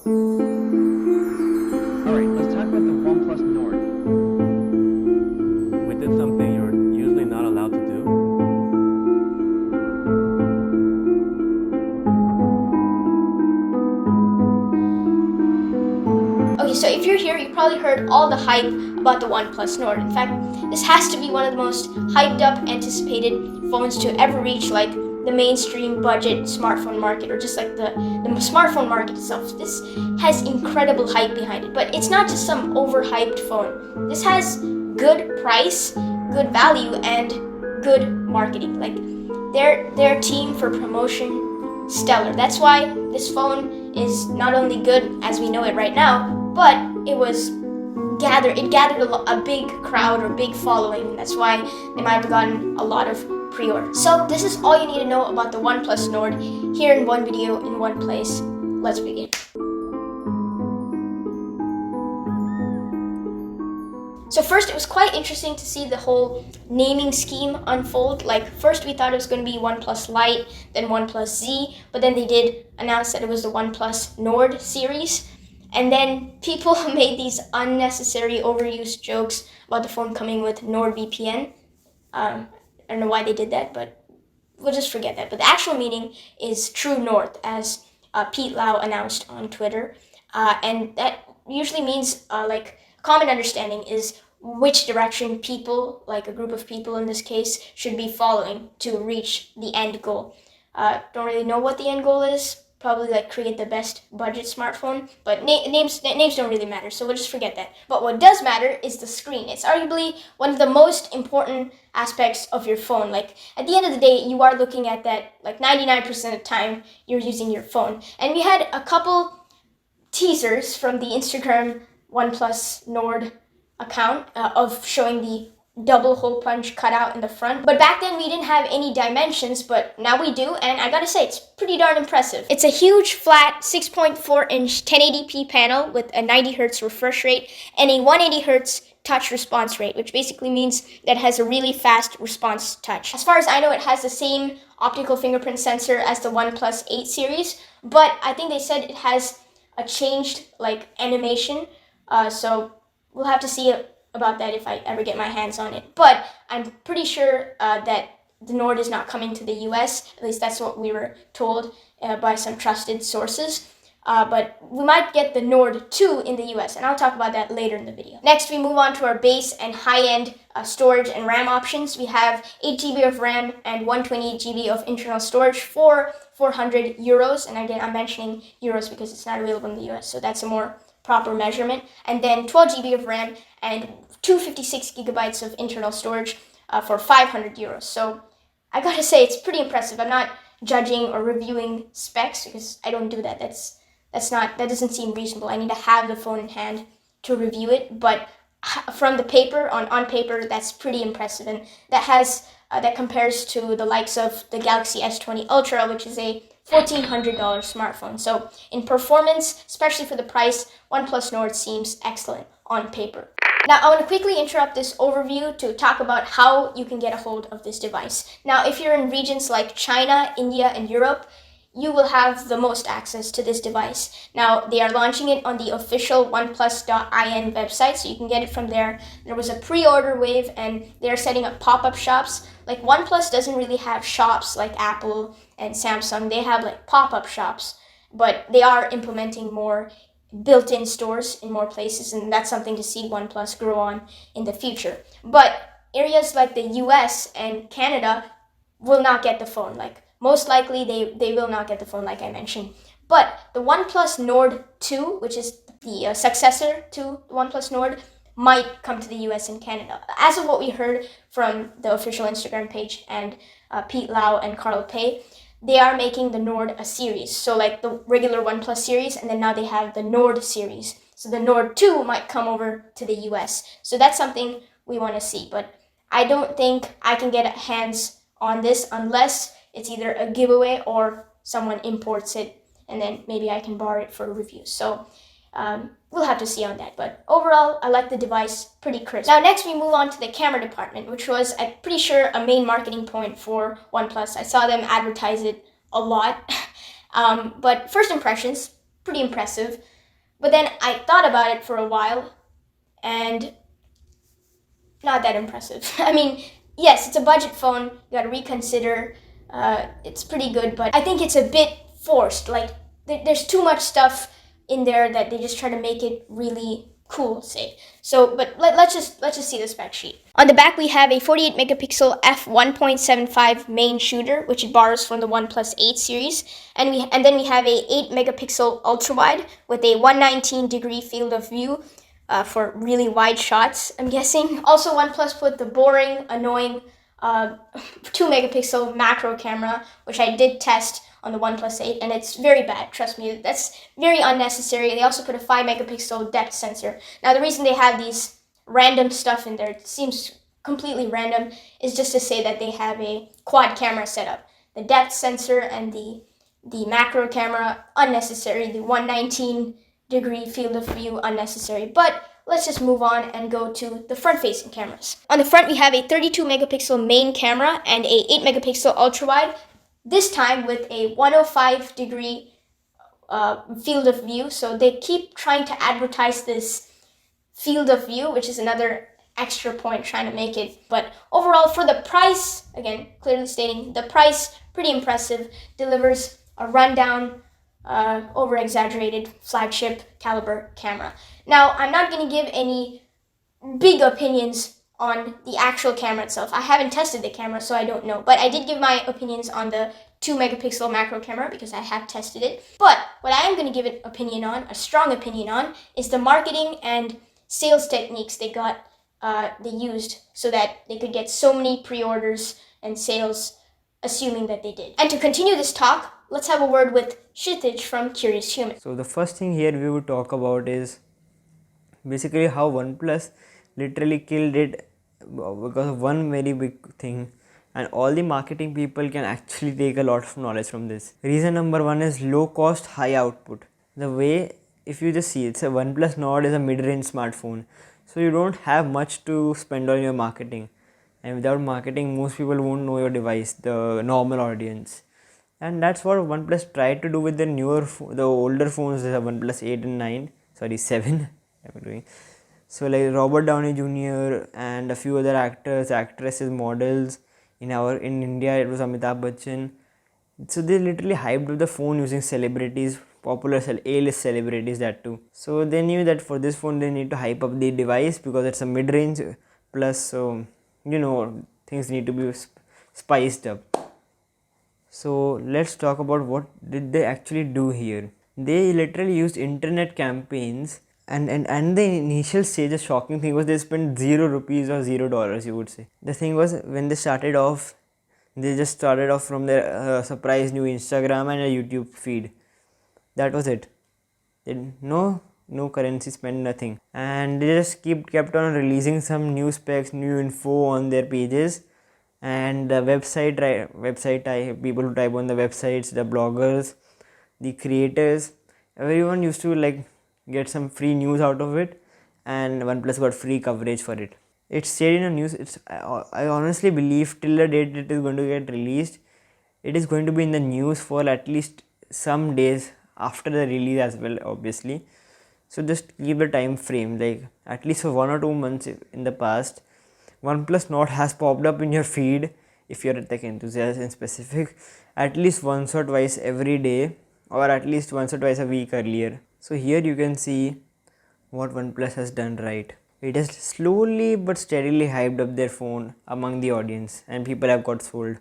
Alright, let's talk about the Oneplus Nord. We did something you're usually not allowed to do. Okay, so if you're here, you probably heard all the hype about the Oneplus Nord. In fact, this has to be one of the most hyped up, anticipated phones to ever reach like the mainstream budget smartphone market, or just like the smartphone market itself. This has incredible hype behind it, but it's not just some overhyped phone. This has good price, good value, and good marketing. Like their team for promotion, stellar. That's why this phone is not only good as we know it right now, but it gathered a big crowd or big following. That's why they might have gotten a lot of pre-orders. So this is all you need to know about the Oneplus Nord here in one video in one place. Let's begin. So first, it was quite interesting to see the whole naming scheme unfold. Like first we thought it was going to be OnePlus Lite, then OnePlus Z, but then they did announce that it was the OnePlus Nord series. And then people made these unnecessary overused jokes about the phone coming with NordVPN. I don't know why they did that, but we'll just forget that. But the actual meaning is True North, as Pete Lau announced on Twitter. And that usually means, like, common understanding is which direction people, like a group of people in this case, should be following to reach the end goal. Don't really know what the end goal is. Probably like create the best budget smartphone, but names don't really matter, so we'll just forget that. But what does matter is the screen. It's arguably one of the most important aspects of your phone. Like at the end of the day, you are looking at that like 99% of the time you're using your phone. And we had a couple teasers from the Instagram OnePlus Nord account of showing the double hole punch cutout in the front. But back then we didn't have any dimensions, but now we do, and I gotta say, it's pretty darn impressive. It's a huge flat 6.4-inch 1080p panel with a 90 Hz refresh rate and a 180 Hz touch response rate, which basically means that it has a really fast response touch. As far as I know, it has the same optical fingerprint sensor as the OnePlus 8 series, but I think they said it has a changed like animation, so we'll have to see about that if I ever get my hands on it. But I'm pretty sure that the Nord is not coming to the US. At least that's what we were told by some trusted sources. But we might get the Nord 2 in the US, and I'll talk about that later in the video. Next, we move on to our base and high-end storage and RAM options. We have 8 GB of RAM and 128 GB of internal storage for 400 euros. And again, I'm mentioning euros because it's not available in the US, so that's a more proper measurement. And then 12 GB of RAM and 256 gigabytes of internal storage for 500 euros. So I gotta say, it's pretty impressive. I'm not judging or reviewing specs because I don't do that. That doesn't seem reasonable. I need to have the phone in hand to review it. But from the paper, on paper, that's pretty impressive, and that compares to the likes of the Galaxy S20 Ultra, which is a $1,400 smartphone. So in performance, especially for the price, OnePlus Nord seems excellent on paper. Now, I want to quickly interrupt this overview to talk about how you can get a hold of this device. Now, if you're in regions like China, India, and Europe, you will have the most access to this device. Now, they are launching it on the official oneplus.in website, so you can get it from there. There was a pre-order wave, and they're setting up pop-up shops. Like, OnePlus doesn't really have shops like Apple and Samsung. They have like pop-up shops, but they are implementing more built-in stores in more places, and that's something to see OnePlus grow on in the future. But areas like the US and Canada will not get the phone. Like, most likely they will not get the phone, like I mentioned. But the OnePlus Nord 2, which is the successor to the OnePlus Nord, might come to the US and Canada. As of what we heard from the official Instagram page and Pete Lau and Carl Pei, they are making the Nord a series. So like the regular OnePlus series, and then now they have the Nord series. So the Nord 2 might come over to the US. So that's something we want to see. But I don't think I can get hands on this unless it's either a giveaway or someone imports it, and then maybe I can borrow it for a review. So we'll have to see on that. But overall, I like the device, pretty crisp. Now next we move on to the camera department, which was, I'm pretty sure, a main marketing point for OnePlus. I saw them advertise it a lot. But first impressions, pretty impressive. But then I thought about it for a while, and not that impressive. I mean, yes, it's a budget phone. You gotta reconsider. It's pretty good, but I think it's a bit forced. Like there's too much stuff in there that they just try to make it really cool, say. So, but let's just see the spec sheet. On the back, we have a 48 megapixel f1.75 main shooter, which it borrows from the OnePlus 8 series, and then we have a 8 megapixel ultra wide with a 119-degree field of view. For really wide shots, I'm guessing. Also, OnePlus put the boring, annoying 2 megapixel macro camera, which I did test on the OnePlus 8, and it's very bad, trust me. That's very unnecessary. They also put a 5 megapixel depth sensor. Now, the reason they have these random stuff in there, it seems completely random, is just to say that they have a quad camera setup. The depth sensor and the macro camera, unnecessary. The 119-degree field of view, unnecessary. But let's just move on and go to the front-facing cameras. On the front, we have a 32 megapixel main camera and a 8 megapixel ultra wide, this time with a 105-degree field of view. So they keep trying to advertise this field of view, which is another extra point trying to make it. But overall, for the price, again, clearly stating the price, pretty impressive, delivers a rundown, over-exaggerated flagship caliber camera. Now, I'm not going to give any big opinions on the actual camera itself. I haven't tested the camera, so I don't know. But I did give my opinions on the 2 megapixel macro camera because I have tested it. But what I am going to give an opinion on, a strong opinion on, is the marketing and sales techniques they used so that they could get so many pre-orders and sales, assuming that they did. And to continue this talk, let's have a word with Kshitij from Curious Human. So the first thing here we would talk about is basically how OnePlus literally killed it because of one very big thing, and all the marketing people can actually take a lot of knowledge from this. Reason number one is low cost, high output. The way, if you just see, it's a OnePlus Nord is a mid-range smartphone, so you don't have much to spend on your marketing, and without marketing most people won't know your device, the normal audience. And that's what OnePlus tried to do with the the older phones, the OnePlus 8 and 9, sorry 7. So like Robert Downey Jr. and a few other actors, actresses, models. In India it was Amitabh Bachchan. So they literally hyped up the phone using celebrities, popular A-list celebrities, that too. So they knew that for this phone they need to hype up the device because it's a mid-range plus, so you know, things need to be spiced up. So let's talk about what did they actually do here. They literally used internet campaigns, and the initial stage, the shocking thing was they spent 0 rupees or $0, you would say. The thing was, when they started off, they just started off from their surprise new Instagram and a YouTube feed. That was it. No currency spent, nothing. And they just kept on releasing some new specs, new info on their pages. And the people who type on the websites, the bloggers, the creators, everyone used to like get some free news out of it, and OnePlus got free coverage for it. It stayed in the news. I honestly believe till the date it is going to get released, it is going to be in the news for at least some days after the release as well, obviously. So just keep the time frame, like at least for 1 or 2 months in the past, OnePlus Nord has popped up in your feed, if you're a tech enthusiast in specific, at least once or twice every day, or at least once or twice a week earlier. So here you can see what OnePlus has done right. It has slowly but steadily hyped up their phone among the audience, and people have got sold.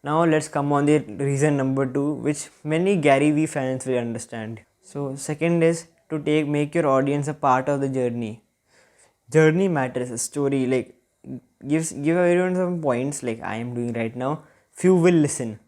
Now let's come on the reason number 2, which many Gary Vee fans will understand. So second is to make your audience a part of the journey. Journey matters. A story, like give everyone some points, like I am doing right now. Few will listen.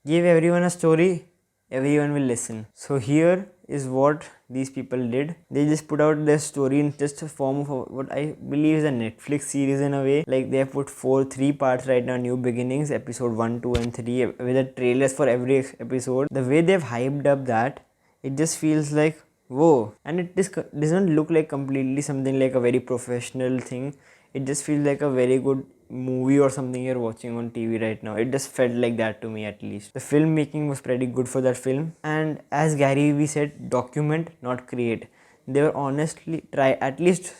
Give everyone a story, everyone will listen. So here is what these people did. They just put out their story in just a form of what I believe is a Netflix series in a way. Like they have put 3 parts right now, New Beginnings, episode 1, 2 and 3, with the trailers for every episode. The way they've hyped up that, it just feels like whoa, and it doesn't look like completely something like a very professional thing. It just feels like a very good movie or something you're watching on TV right now. It just felt like that to me, at least. The filmmaking was pretty good for that film, and as Gary Vee said, document, not create. They were honestly try, at least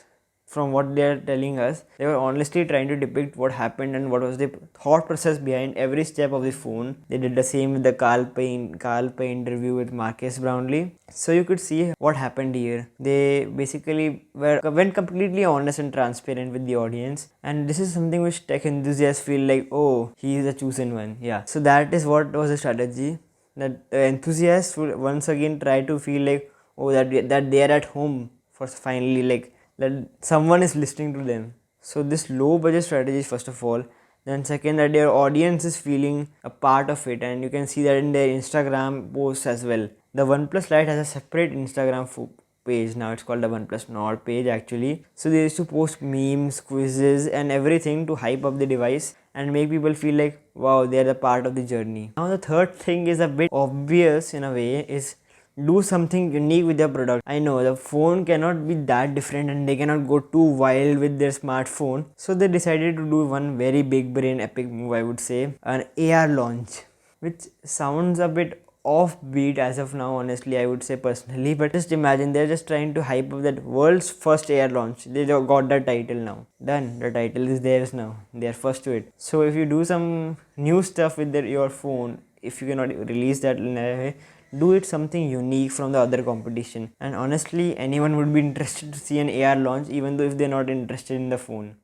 from what they are telling us, they were honestly trying to depict what happened and what was the thought process behind every step of the phone. They did the same with the Carl Pay interview with Marcus Brownlee. So you could see what happened here. They basically went completely honest and transparent with the audience, and this is something which tech enthusiasts feel like, oh, he is the chosen one. Yeah. So that is what was the strategy, that the enthusiasts would once again try to feel like, oh, that they are at home for finally, like that someone is listening to them. So this low budget strategy is first of all. Then second, that their audience is feeling a part of it, and you can see that in their Instagram posts as well. The OnePlus Lite has a separate Instagram page now. It's called the OnePlus Nord page actually. So they used to post memes, quizzes and everything to hype up the device and make people feel like, wow, they are the part of the journey. Now the third thing is a bit obvious in a way, is do something unique with your product. I know the phone cannot be that different and they cannot go too wild with their smartphone. So they decided to do one very big brain epic move, I would say, an AR launch, which sounds a bit offbeat as of now, honestly, I would say personally. But just imagine, they're just trying to hype up that world's first AR launch. They got the title now. Done. The title is theirs now. They are first to it. So if you do some new stuff with your phone, if you cannot release that in a way, do it something unique from the other competition, and honestly anyone would be interested to see an AR launch, even though if they're not interested in the phone.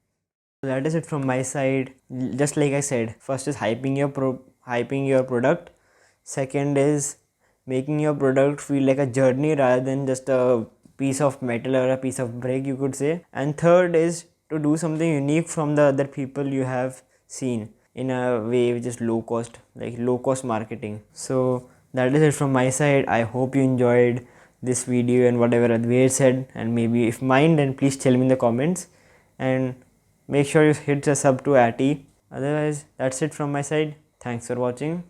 So that is it from my side. Just like I said, first is hyping your product. Second is making your product feel like a journey rather than just a piece of metal or a piece of brick, you could say. And third is to do something unique from the other people you have seen in a way which is low cost, like low cost marketing. So that is it from my side. I hope you enjoyed this video and whatever Advair said, and maybe if mine, then please tell me in the comments, and make sure you hit the sub to Atty. Otherwise, that's it from my side. Thanks for watching.